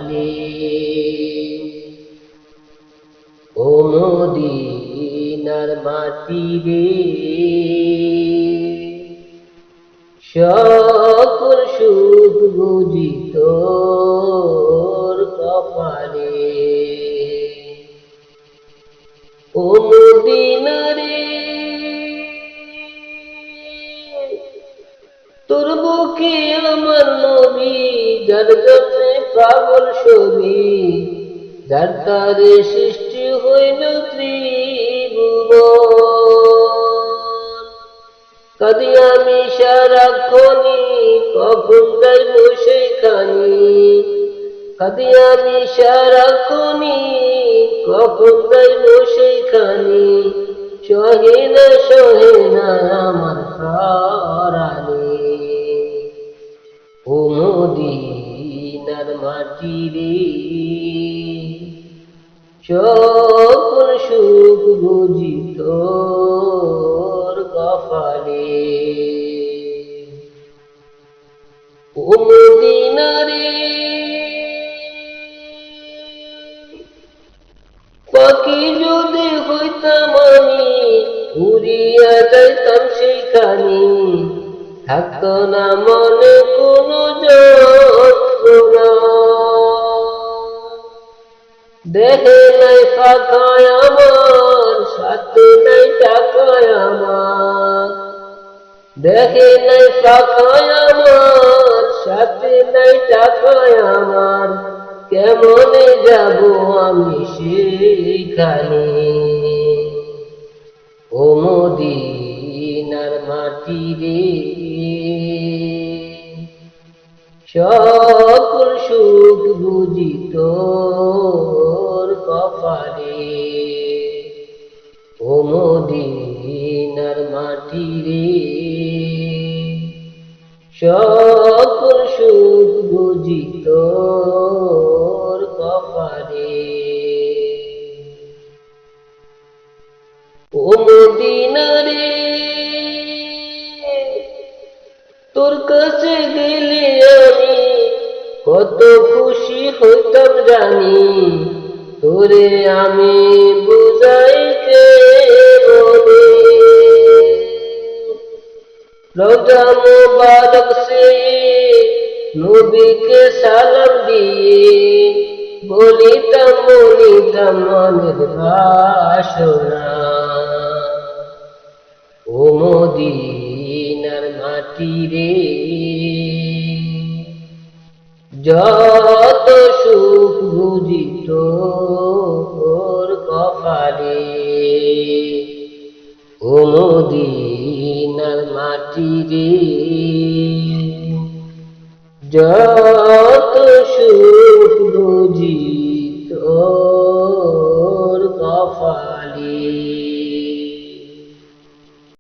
কপালে। ও মদিনার মাটি রে, সকল সুখ বুঝি তোর কপালে। ও মদিনা রে, তোর বুকে আমার নবী, যার জন্যে পাগল ছবি, যার তারে সৃষ্টি হইল ত্রিভুবন। কাঁদি আমি সারাক্ষণি, কখন যাইব সেখানি। কাঁদি আমি সারাক্ষণি, কখন যাইব সেখানি। সহে না আমার প্রাণে। ও মদিনার মাটি রে, সকল সুখ বুঝি তোর কপালে। ও মদিনা রে, পাখি যদি হইতাম আমি, উড়িয়া যাইতাম সেইখানি। থাকতো না মনে কোনো যন্ত্রণা, দেহে নাই ফাঁকায় আমার, সাথে নাই টাকায় আমার। দেহে নাই ফাঁকায় আমার, সাথে নাই টাকায় আমার। কেমনে যাব আমি সেইখানে। ও মদিনার মাটি রে, সকল সুখ বুঝি তোর কপালে। ও মদিনার মাটি রে, সকল সুখ বুঝি তোর কপালে। ও মদিনা রে, তোর কাছে গেলে আমি কত খুশি হইতাম জানি। তোরে আমি বুঝাইতে বলি, রওজা মুবারক সে নবীকে সালাম দিয়ে বলিতাম মনের বাসনা। ও মদিনার মাটি রে, যত সুখ বুঝি তোর কপালে। ও মদিনার মাটি রে, যত সুখ